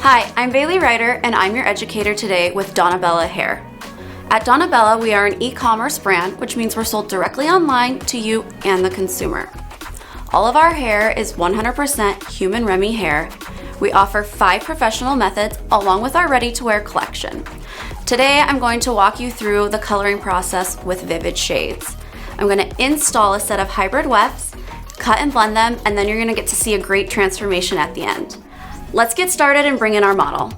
Hi, I'm Bailee Reiter and I'm your educator today with Donna Bella Hair. At Donna Bella, we are an e-commerce brand, which means we're sold directly online to you and the consumer. All of our hair is 100% human Remy hair. We offer 5 professional methods along with our ready-to-wear collection. Today, I'm going to walk you through the coloring process with vivid shades. I'm going to install a set of hybrid wefts, cut and blend them, and then you're going to get to see a great transformation at the end. Let's get started and bring in our model.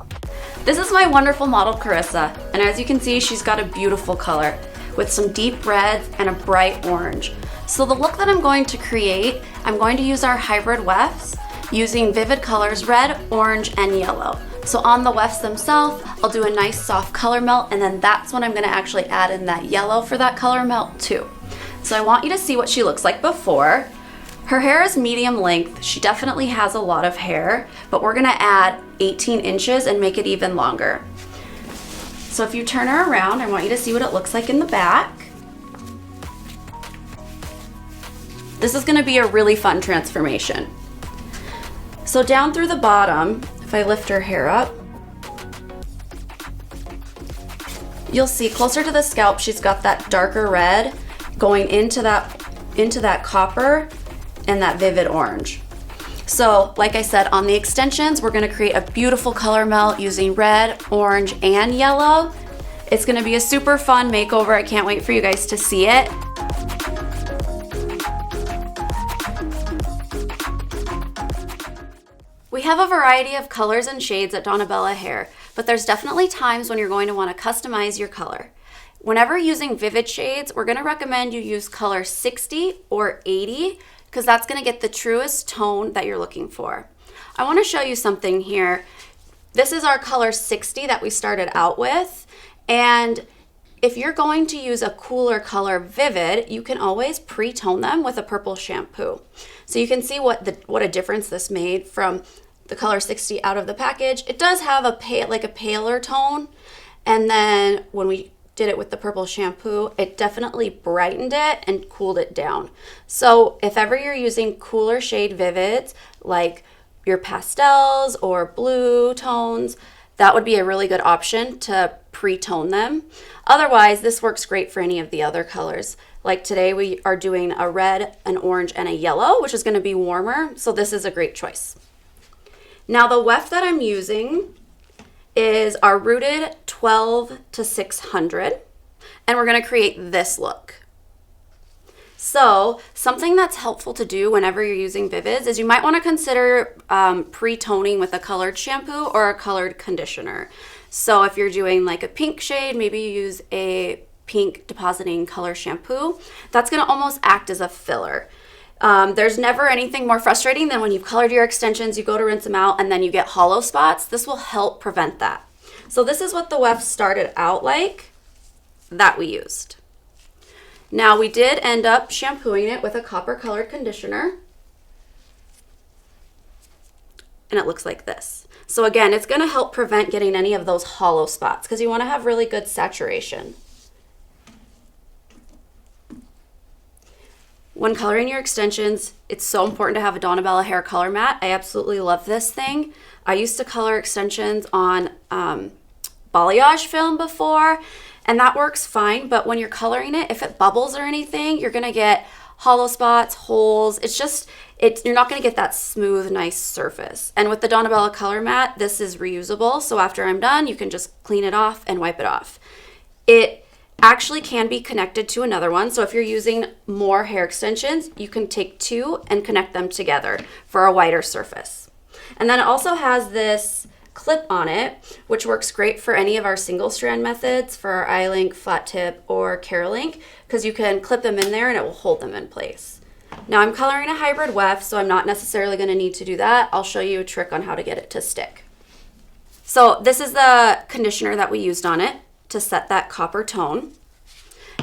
This is my wonderful model, Carissa, and as you can see, she's got a beautiful color with some deep reds and a bright orange. So the look that I'm going to create, I'm going to use our hybrid wefts using vivid colors, red, orange, and yellow. So on the wefts themselves, I'll do a nice soft color melt, and then that's when I'm gonna actually add in that yellow for that color melt too. So I want you to see what she looks like before. Her hair is medium length. She definitely has a lot of hair, but we're gonna add 18 inches and make it even longer. So if you turn her around, I want you to see what it looks like in the back. This is gonna be a really fun transformation. So down through the bottom, if I lift her hair up, you'll see closer to the scalp, she's got that darker red going into that copper and that vivid orange. So like I said, on the extensions, we're gonna create a beautiful color melt using red, orange, and yellow. It's gonna be a super fun makeover. I can't wait for you guys to see it. We have a variety of colors and shades at Donna Bella Hair, but there's definitely times when you're going to want to customize your color. Whenever using vivid shades, we're going to recommend you use color 60 or 80 because that's going to get the truest tone that you're looking for. I want to show you something here. This is our color 60 that we started out with, and if you're going to use a cooler color vivid, you can always pre-tone them with a purple shampoo. So you can see what a difference this made from the color 60 out of the package. It does have a paler tone, and then when we did it with the purple shampoo, it definitely brightened it and cooled it down. So if ever you're using cooler shade vivids like your pastels or blue tones, that would be a really good option to pre-tone them. Otherwise, this works great for any of the other colors. Like today we are doing a red, an orange, and a yellow, which is going to be warmer, so this is a great choice. Now the weft that I'm using is our rooted 12 to 600, and we're going to create this look. So something that's helpful to do whenever you're using vivids is you might want to consider pre-toning with a colored shampoo or a colored conditioner. So if you're doing like a pink shade, maybe you use a pink depositing color shampoo. That's going to almost act as a filler. There's never anything more frustrating than when you've colored your extensions, you go to rinse them out, and then you get hollow spots. This will help prevent that. So this is what the weft started out like that we used. Now we did end up shampooing it with a copper colored conditioner, and it looks like this. So again, it's going to help prevent getting any of those hollow spots because you want to have really good saturation. When coloring your extensions, it's so important to have a Donna Bella Hair color mat. I absolutely love this thing. I used to color extensions on balayage film before, and that works fine, but when you're coloring it, if it bubbles or anything, you're gonna get hollow spots, holes. You're not gonna get that smooth, nice surface. And with the Donna Bella color mat, this is reusable, so after I'm done, you can just clean it off and wipe it off. It actually can be connected to another one, so if you're using more hair extensions, you can take 2 and connect them together for a wider surface. And then it also has this clip on it, which works great for any of our single strand methods, for our I-link, flat tip, or Carolink, because you can clip them in there and it will hold them in place. Now I'm coloring a hybrid weft, so I'm not necessarily going to need to do that. I'll show you a trick on how to get it to stick. So this is the conditioner that we used on it to set that copper tone.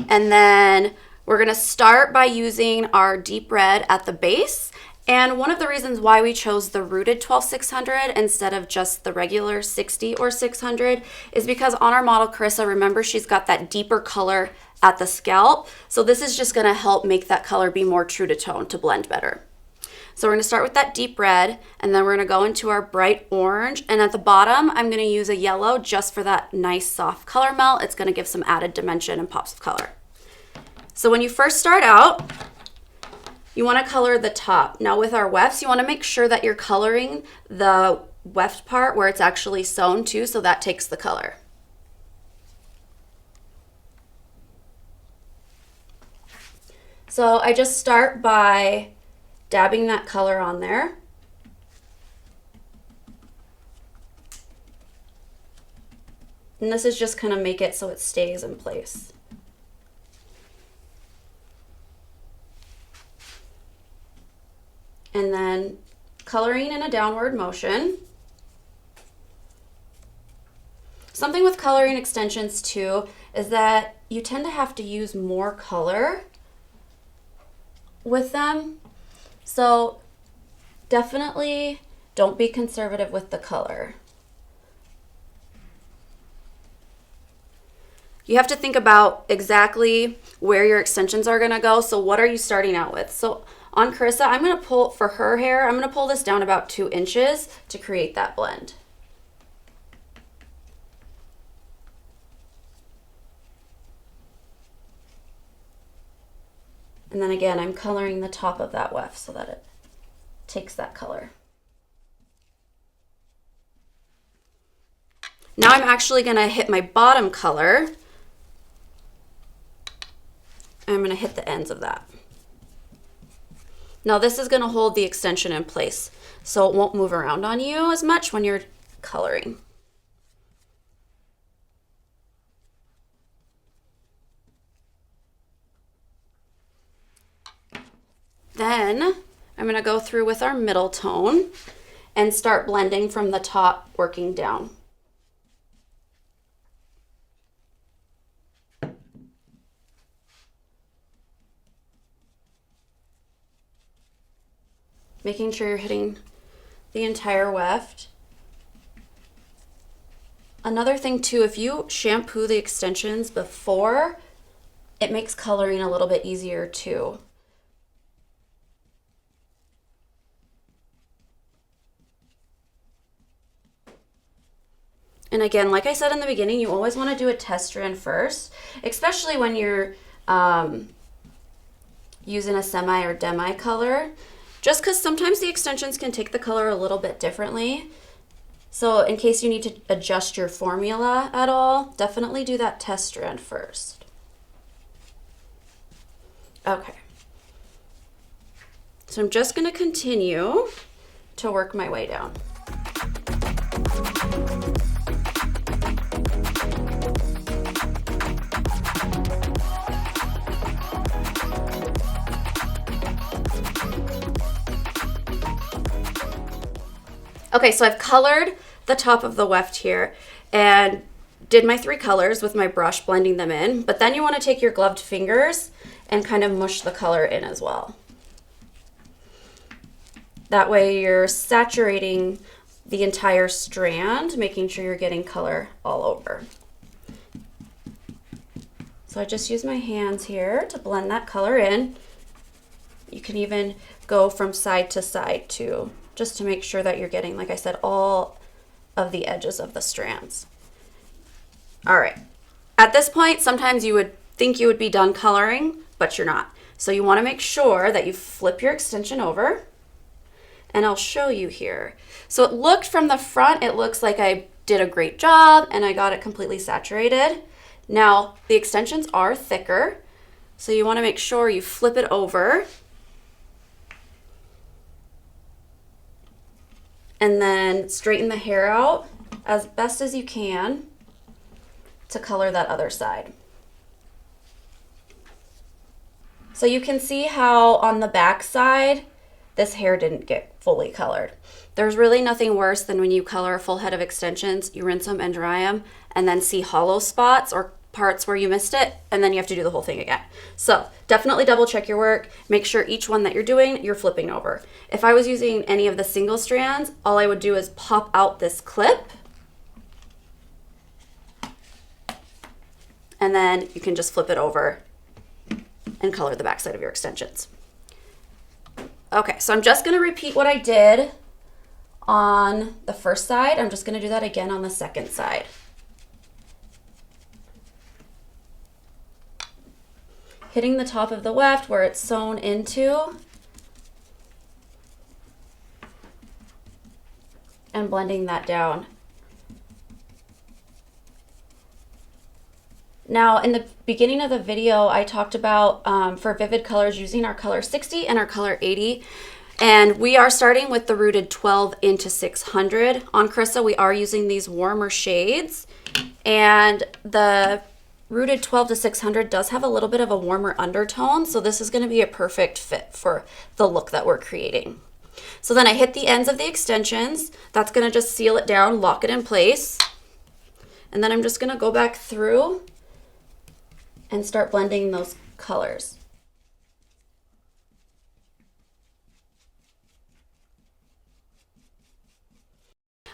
And then we're going to start by using our deep red at the base. And one of the reasons why we chose the rooted 12-600 instead of just the regular 60 or 600 is because on our model, Carissa, remember she's got that deeper color at the scalp. So this is just going to help make that color be more true to tone to blend better. So we're gonna start with that deep red, and then we're gonna go into our bright orange, and at the bottom, I'm gonna use a yellow just for that nice soft color melt. It's gonna give some added dimension and pops of color. So when you first start out, you wanna color the top. Now with our wefts, you wanna make sure that you're coloring the weft part where it's actually sewn too, so that takes the color. So I just start by dabbing that color on there. And this is just gonna make it so it stays in place. And then coloring in a downward motion. Something with coloring extensions too is that you tend to have to use more color with them. So definitely don't be conservative with the color. You have to think about exactly where your extensions are gonna go. So what are you starting out with? So on Carissa, I'm gonna pull, for her hair, I'm gonna pull this down about 2 inches to create that blend. And then again, I'm coloring the top of that weft so that it takes that color. Now I'm actually gonna hit my bottom color. I'm gonna hit the ends of that. Now this is gonna hold the extension in place, so it won't move around on you as much when you're coloring. Then I'm gonna go through with our middle tone and start blending from the top, working down. Making sure you're hitting the entire weft. Another thing too, if you shampoo the extensions before, it makes coloring a little bit easier too. And again, like I said in the beginning, you always want to do a test strand first, especially when you're using a semi or demi color, just because sometimes the extensions can take the color a little bit differently. So in case you need to adjust your formula at all, definitely do that test strand first. Okay. So I'm just going to continue to work my way down. Okay, so I've colored the top of the weft here and did my 3 colors with my brush, blending them in, but then you want to take your gloved fingers and kind of mush the color in as well. That way you're saturating the entire strand, making sure you're getting color all over. So I just use my hands here to blend that color in. You can even go from side to side too, just to make sure that you're getting, like I said, all of the edges of the strands. All right, at this point, sometimes you would think you would be done coloring, but you're not. So you wanna make sure that you flip your extension over, and I'll show you here. So it looked from the front, it looks like I did a great job and I got it completely saturated. Now, the extensions are thicker, so you wanna make sure you flip it over and then straighten the hair out as best as you can to color that other side. So you can see how on the back side, this hair didn't get fully colored. There's really nothing worse than when you color a full head of extensions, you rinse them and dry them, and then see hollow spots or parts where you missed it, and then you have to do the whole thing again. So definitely double check your work. Make sure each one that you're doing, you're flipping over. If I was using any of the single strands, all I would do is pop out this clip, and then you can just flip it over and color the backside of your extensions. Okay, so I'm just gonna repeat what I did on the first side. I'm just gonna do that again on the second side. Hitting the top of the weft where it's sewn into and blending that down. Now, in the beginning of the video, I talked about for vivid colors using our color 60 and our color 80. And we are starting with the rooted 12 into 600. On Carissa, we are using these warmer shades. And the rooted 12 to 600 does have a little bit of a warmer undertone. So this is going to be a perfect fit for the look that we're creating. So then I hit the ends of the extensions. That's going to just seal it down, lock it in place. And then I'm just going to go back through and start blending those colors.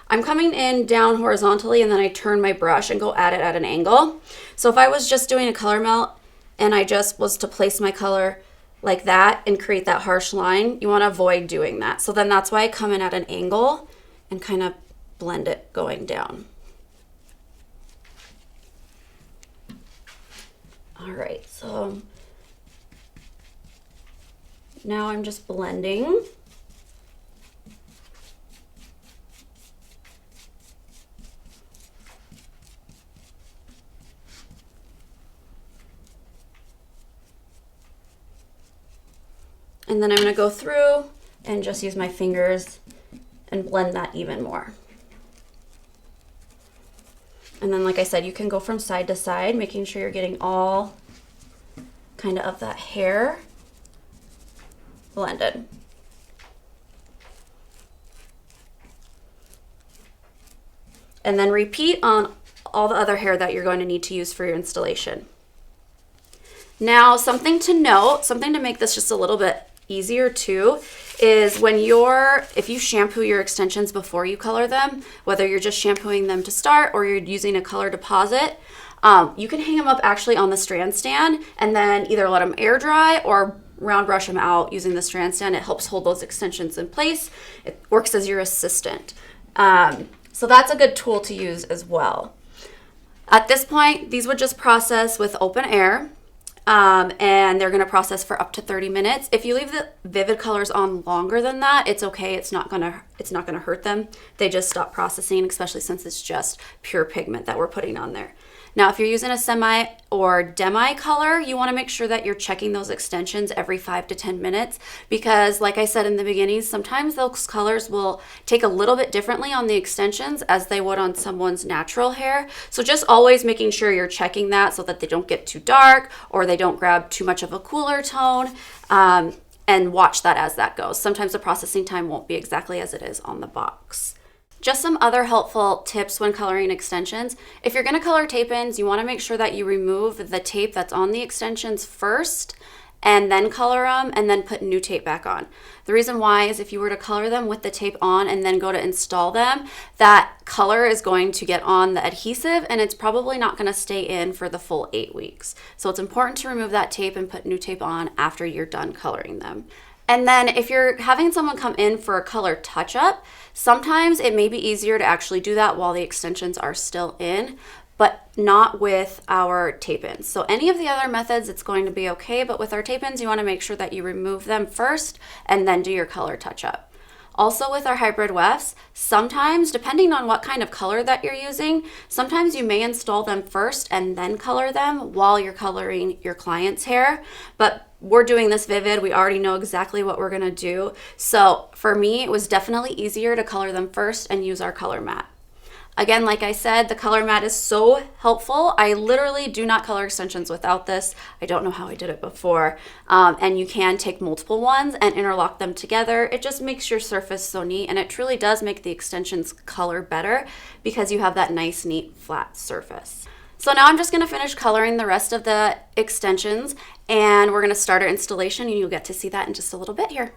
I'm coming in down horizontally and then I turn my brush and go at it at an angle. So if I was just doing a color melt and I just was to place my color like that and create that harsh line, you want to avoid doing that. So then that's why I come in at an angle and kind of blend it going down. All right, so now I'm just blending. And then I'm gonna go through and just use my fingers and blend that even more. And then, like I said, you can go from side to side, making sure you're getting all kind of that hair blended. And then repeat on all the other hair that you're going to need to use for your installation. Now, something to note, something to make this just a little bit easier too, is if you shampoo your extensions before you color them, whether you're just shampooing them to start or you're using a color deposit, you can hang them up actually on the strand stand and then either let them air dry or round brush them out using the strand stand. It helps hold those extensions in place. It works as your assistant. So that's a good tool to use as well. At this point, these would just process with open air. And they're going to process for up to 30 minutes. If you leave the vivid colors on longer than that, it's okay. It's not going to hurt them. They just stop processing, especially since it's just pure pigment that we're putting on there. Now, if you're using a semi or demi color, you want to make sure that you're checking those extensions every 5 to 10 minutes because, like I said in the beginning, sometimes those colors will take a little bit differently on the extensions as they would on someone's natural hair. So just always making sure you're checking that so that they don't get too dark or they don't grab too much of a cooler tone, and watch that as that goes. Sometimes the processing time won't be exactly as it is on the box. Just some other helpful tips when coloring extensions. If you're going to color tape-ins, you want to make sure that you remove the tape that's on the extensions first and then color them and then put new tape back on. The reason why is if you were to color them with the tape on and then go to install them, that color is going to get on the adhesive and it's probably not going to stay in for the full 8 weeks. So it's important to remove that tape and put new tape on after you're done coloring them. And then if you're having someone come in for a color touch-up, sometimes it may be easier to actually do that while the extensions are still in, but not with our tape-ins. So any of the other methods, it's going to be okay, but with our tape-ins, you want to make sure that you remove them first and then do your color touch-up. Also with our hybrid wefts, sometimes, depending on what kind of color that you're using, sometimes you may install them first and then color them while you're coloring your client's hair. But we're doing this vivid, we already know exactly what we're gonna do. So for me, it was definitely easier to color them first and use our color mat. Again, like I said, the color mat is so helpful. I literally do not color extensions without this. I don't know how I did it before. And you can take multiple ones and interlock them together. It just makes your surface so neat, and it truly does make the extensions color better because you have that nice, neat, flat surface. So now I'm just gonna finish coloring the rest of the extensions and we're gonna start our installation and you'll get to see that in just a little bit here.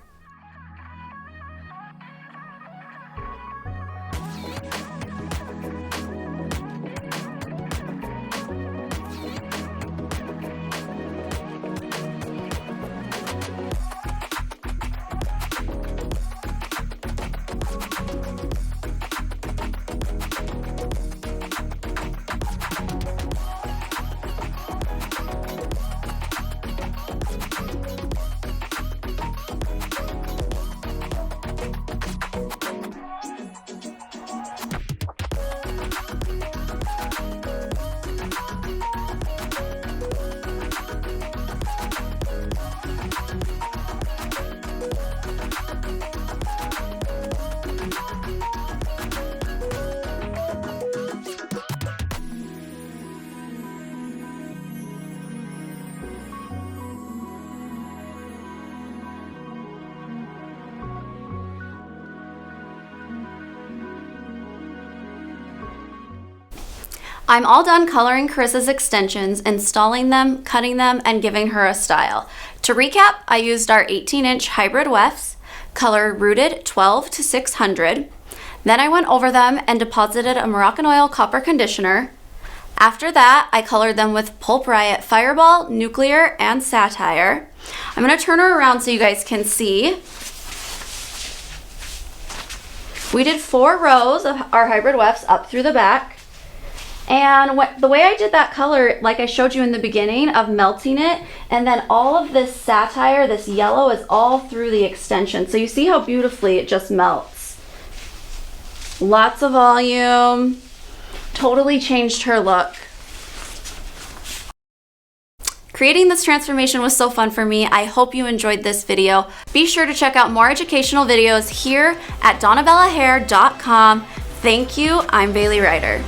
I'm all done coloring Carissa's extensions, installing them, cutting them, and giving her a style. To recap, I used our 18-inch hybrid wefts, color rooted 12 to 600. Then I went over them and deposited a Moroccan oil copper conditioner. After that, I colored them with Pulp Riot Fireball, Nuclear, and Satire. I'm going to turn her around so you guys can see. We did 4 rows of our hybrid wefts up through the back. And the way I did that color, like I showed you in the beginning, of melting it, and then all of this Satire, this yellow, is all through the extension. So you see how beautifully it just melts. Lots of volume. Totally changed her look. Creating this transformation was so fun for me. I hope you enjoyed this video. Be sure to check out more educational videos here at donnabellahair.com. Thank you. I'm Bailee Reiter.